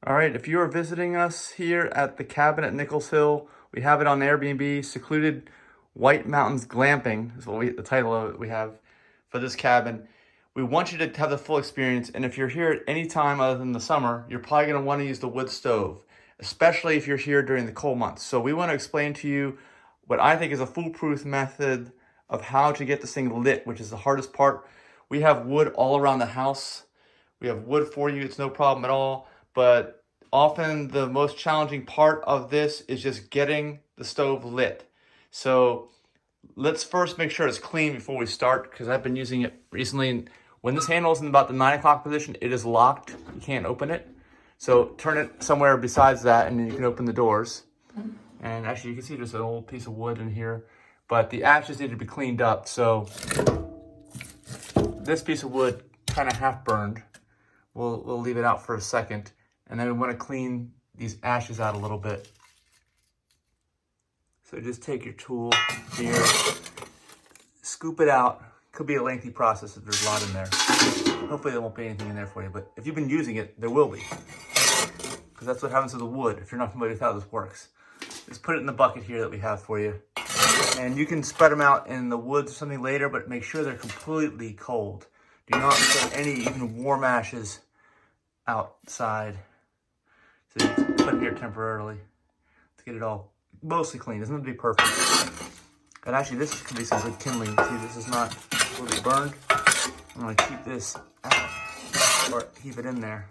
All right, if you are visiting us here at the cabin at Nichols Hill, we have it on Airbnb. Secluded White Mountains Glamping is the title of it we have for this cabin. We want you to have the full experience, and if you're here at any time other than the summer, you're probably going to want to use the wood stove, especially if you're here during the cold months. So we want to explain to you what I think is a foolproof method of how to get this thing lit, which is the hardest part. We have wood all around the house. We have wood for you, it's no problem at all. But often the most challenging part of this is just getting the stove lit. So let's first make sure it's clean before we start, because I've been using it recently. When this handle is in about the 9 o'clock position, it is locked. You can't open it. So turn it somewhere besides that, and then you can open the doors. And actually, you can see there's an old piece of wood in here, but the ashes need to be cleaned up. So this piece of wood kind of half burned. We'll leave it out for a second, and then we want to clean these ashes out a little bit. So just take your tool here, scoop it out. Could be a lengthy process if there's a lot in there. Hopefully there won't be anything in there for you, but if you've been using it, there will be. Because that's what happens to the wood if you're not familiar with how this works. Just put it in the bucket here that we have for you. And you can spread them out in the woods or something later, but make sure they're completely cold. Do not put any even warm ashes outside. So you put them here temporarily to get it all mostly clean. It doesn't have to be perfect. And actually, this could be some good kindling. See, this is not fully burned. I'm gonna keep this out or keep it in there.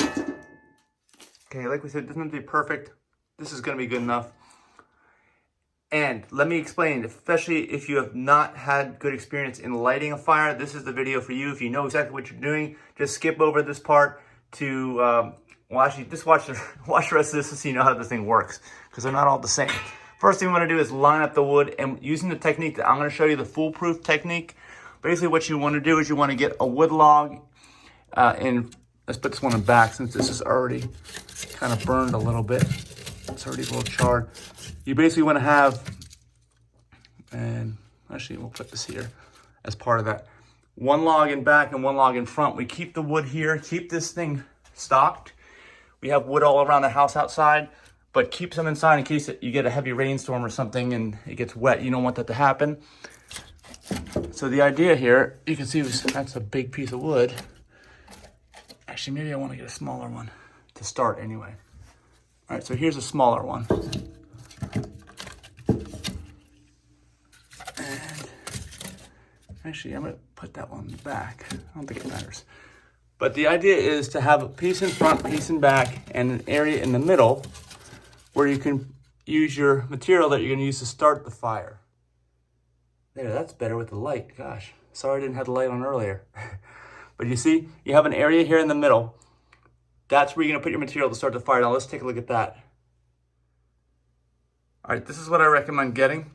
Okay, like we said, it doesn't have to be perfect. This is gonna be good enough. And let me explain, especially if you have not had good experience in lighting a fire, this is the video for you. If you know exactly what you're doing, just skip over this part to, well, actually, just watch the rest of this to see how this thing works, because they're not all the same. First thing we want to do is line up the wood, and using the technique that I'm going to show you, the foolproof technique. Basically, what you want to do is you want to get a wood log, and let's put this one in back since this is already kind of burned a little bit. It's already a little charred. You basically want to have, and actually we'll put this here as part of that, one log in back and one log in front. We keep the wood here, keep this thing stocked. We have wood all around the house outside, but keep some inside in case you get a heavy rainstorm or something and it gets wet. You don't want that to happen. So the idea here, you can see that's a big piece of wood. Actually, maybe I want to get a smaller one to start anyway. All right, so here's a smaller one. And actually, I'm gonna put that one in the back. I don't think it matters. But the idea is to have a piece in front, piece in back, and an area in the middle where you can use your material that you're gonna use to start the fire. There, that's better with the light. Gosh, sorry I didn't have the light on earlier. But you see, you have an area here in the middle. That's where you're gonna put your material to start the fire. Now let's take a look at that. All right, this is what I recommend getting.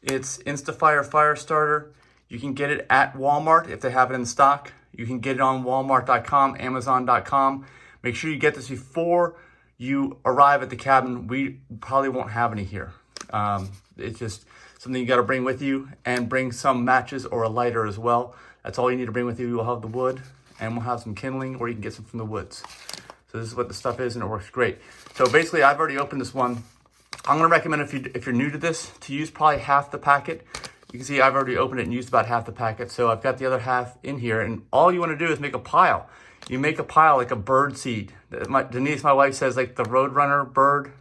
It's Instafire Fire Starter. You can get it at Walmart if they have it in stock. You can get it on walmart.com, amazon.com. Make sure you get this before you arrive at the cabin. We probably won't have any here. It's just something you gotta bring with you, and bring some matches or a lighter as well. That's all you need to bring with you. We'll have the wood, and we'll have some kindling, or you can get some from the woods. So this is what the stuff is, and it works great. So basically, I've already opened this one. I'm gonna recommend if you're new to this, to use probably half the packet. You can see I've already opened it and used about half the packet. So I've got the other half in here, and all you wanna do is make a pile. You make a pile like a bird seed. Denise, my wife, says like the Roadrunner bird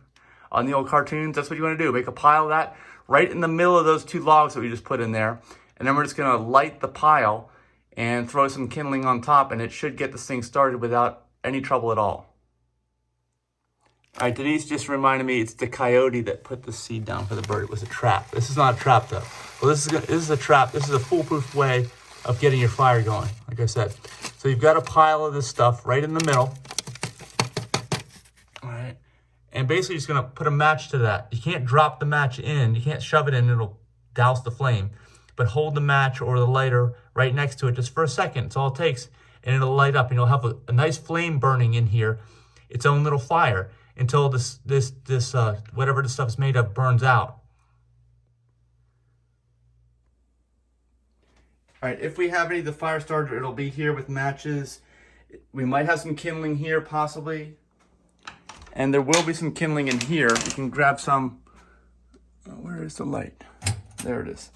on the old cartoons. That's what you wanna do. Make a pile of that right in the middle of those two logs that we just put in there. And then we're just gonna light the pile and throw some kindling on top, and it should get this thing started without any trouble at all. All right, Denise just reminded me it's the coyote that put the seed down for the bird. It was a trap. This is not a trap though. Well, this is a trap. This is a foolproof way of getting your fire going, like I said. So you've got a pile of this stuff right in the middle. All right, and basically just gonna put a match to that. You can't drop the match in. You can't shove it in, it'll douse the flame. But hold the match or the lighter right next to it just for a second. It's all it takes, and it'll light up, and you'll have a nice flame burning in here, its own little fire, until this whatever this stuff is made of burns out. All right, if we have any of the fire starter, it'll be here with matches. We might have some kindling here, possibly. And there will be some kindling in here. You can grab some. Where is the light? There it is.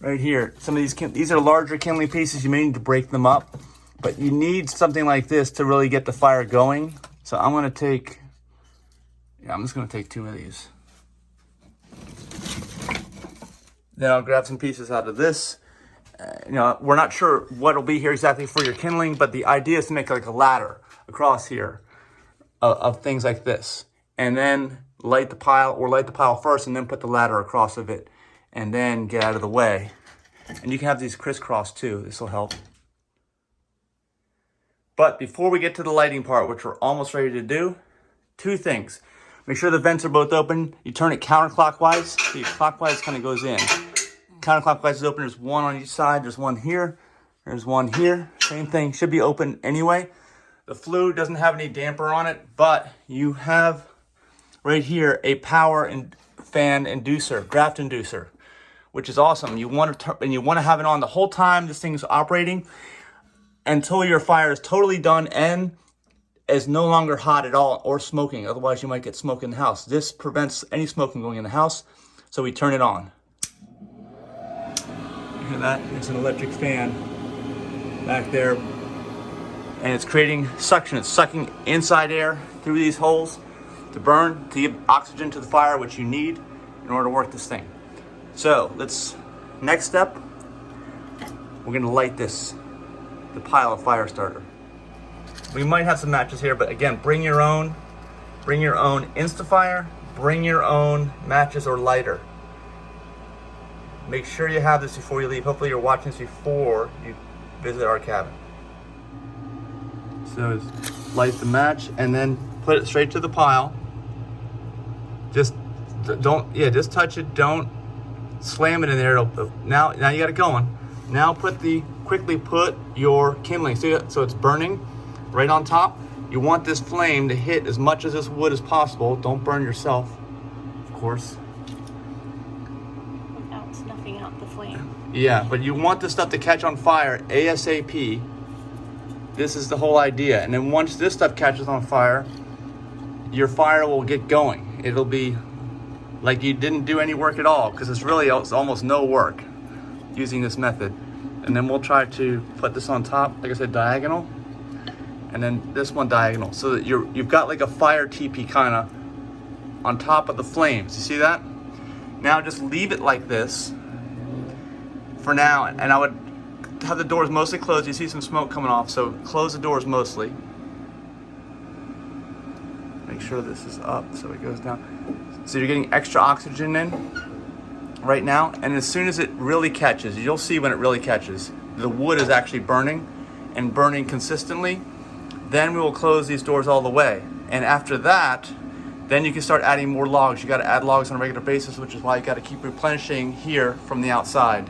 Right here. Some of these are larger kindling pieces. You may need to break them up. But you need something like this to really get the fire going. So I'm going to take, I'm just going to take 2 of these. Then I'll grab some pieces out of this. We're not sure what will be here exactly for your kindling, but the idea is to make like a ladder across here of things like this. And then light the pile first and then put the ladder across of it and then get out of the way. And you can have these crisscross too. This will help. But before we get to the lighting part, which we're almost ready to do, 2 things. Make sure the vents are both open. You turn it counterclockwise. See, clockwise kind of goes in. Counterclockwise is open. There's one on each side. There's one here. There's one here. Same thing. Should be open anyway. The flue doesn't have any damper on it, but you have right here a power and fan inducer, draft inducer, which is awesome. You want to have it on the whole time this thing's operating until your fire is totally done and is no longer hot at all or smoking. Otherwise, you might get smoke in the house. This prevents any smoking going in the house, so we turn it on. You hear that? It's an electric fan back there. And it's creating suction. It's sucking inside air through these holes to burn, to give oxygen to the fire, which you need in order to work this thing. So next step, we're gonna light the pile of fire starter. We might have some matches here, but again, bring your own Instafire, bring your own matches or lighter. Make sure you have this before you leave. Hopefully you're watching this before you visit our cabin. So light the match and then put it straight to the pile. Just touch it. Don't slam it in there. Now you got it going. Now quickly put your kindling. So it's burning right on top. You want this flame to hit as much of this wood as possible. Don't burn yourself, of course. Without snuffing out the flame. Yeah, but you want this stuff to catch on fire ASAP. This is the whole idea. And then once this stuff catches on fire, your fire will get going. It'll be like you didn't do any work at all, because it's almost no work using this method. And then we'll try to put this on top, like I said, diagonal, and then this one diagonal, so that you've got like a fire teepee kind of on top of the flames. You see that? Now just leave it like this for now, and I would have the doors mostly closed. You see some smoke coming off, so close the doors mostly. Make sure this is up so it goes down. So you're getting extra oxygen in right now, and as soon as it really catches, you'll see when it really catches, the wood is actually burning and burning consistently. Then we will close these doors all the way, and after that, then you can start adding more logs. You got to add logs on a regular basis, which is why you got to keep replenishing here from the outside.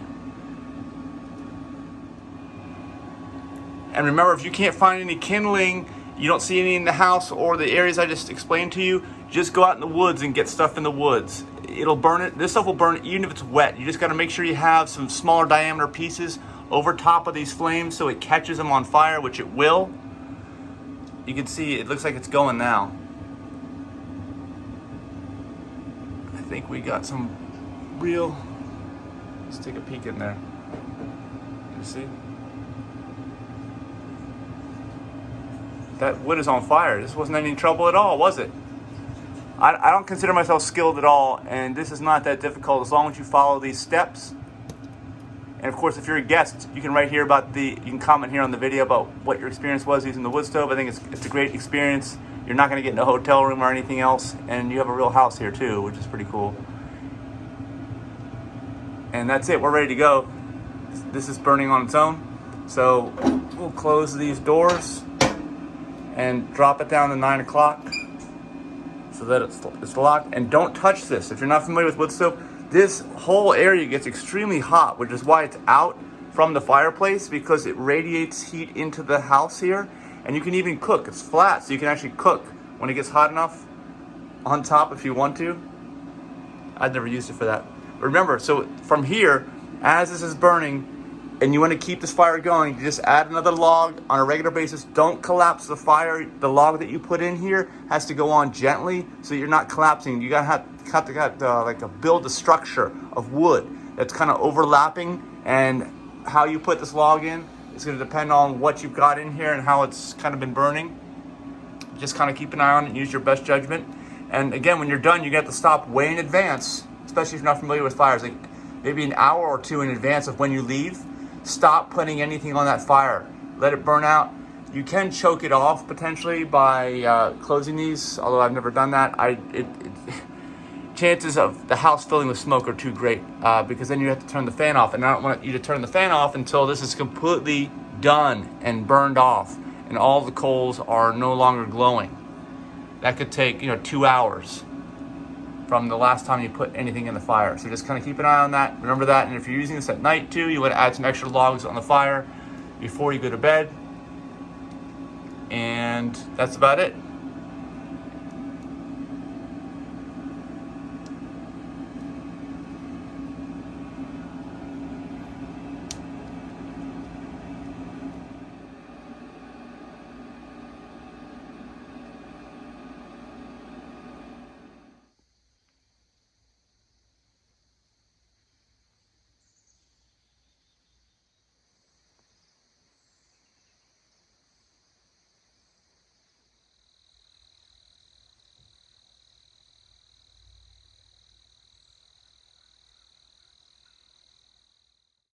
And remember, if you can't find any kindling, you don't see any in the house or the areas I just explained to you, just go out in the woods and get stuff in the woods. It'll burn it. This stuff will burn it even if it's wet. You just got to make sure you have some smaller diameter pieces over top of these flames so it catches them on fire, which it will. You can see it looks like it's going now. I think we got some real, let's take a peek in there. You see? That wood is on fire. This wasn't any trouble at all, was it? I don't consider myself skilled at all, and this is not that difficult as long as you follow these steps. And of course, if you're a guest, you can write here about you can comment here on the video about what your experience was using the wood stove. I think it's a great experience. You're not going to get in a hotel room or anything else, and you have a real house here too, which is pretty cool. And that's it. We're ready to go. This is burning on its own. So we'll close these doors and drop it down to 9 o'clock so that it's locked. And don't touch this. If you're not familiar with wood stove, this whole area gets extremely hot, which is why it's out from the fireplace, because it radiates heat into the house here. And you can even cook. It's flat, so you can actually cook when it gets hot enough on top if you want to. I've never used it for that. But remember, so from here, as this is burning, and you want to keep this fire going, you just add another log on a regular basis. Don't collapse the fire. The log that you put in here has to go on gently so you're not collapsing. You gotta build a structure of wood that's kind of overlapping, and how you put this log in is going to depend on what you've got in here and how it's kind of been burning. Just kind of keep an eye on it and use your best judgment. And again, when you're done, you get to stop way in advance, especially if you're not familiar with fires, like maybe an hour or two in advance of when you leave. Stop putting anything on that fire. Let it burn out. You can choke it off potentially by closing these, although I've never done that. Chances of the house filling with smoke are too great because then you have to turn the fan off. And I don't want you to turn the fan off until this is completely done and burned off and all the coals are no longer glowing. That could take 2 hours from the last time you put anything in the fire. So just kind of keep an eye on that. Remember that. And if you're using this at night too, you want to add some extra logs on the fire before you go to bed. And that's about it.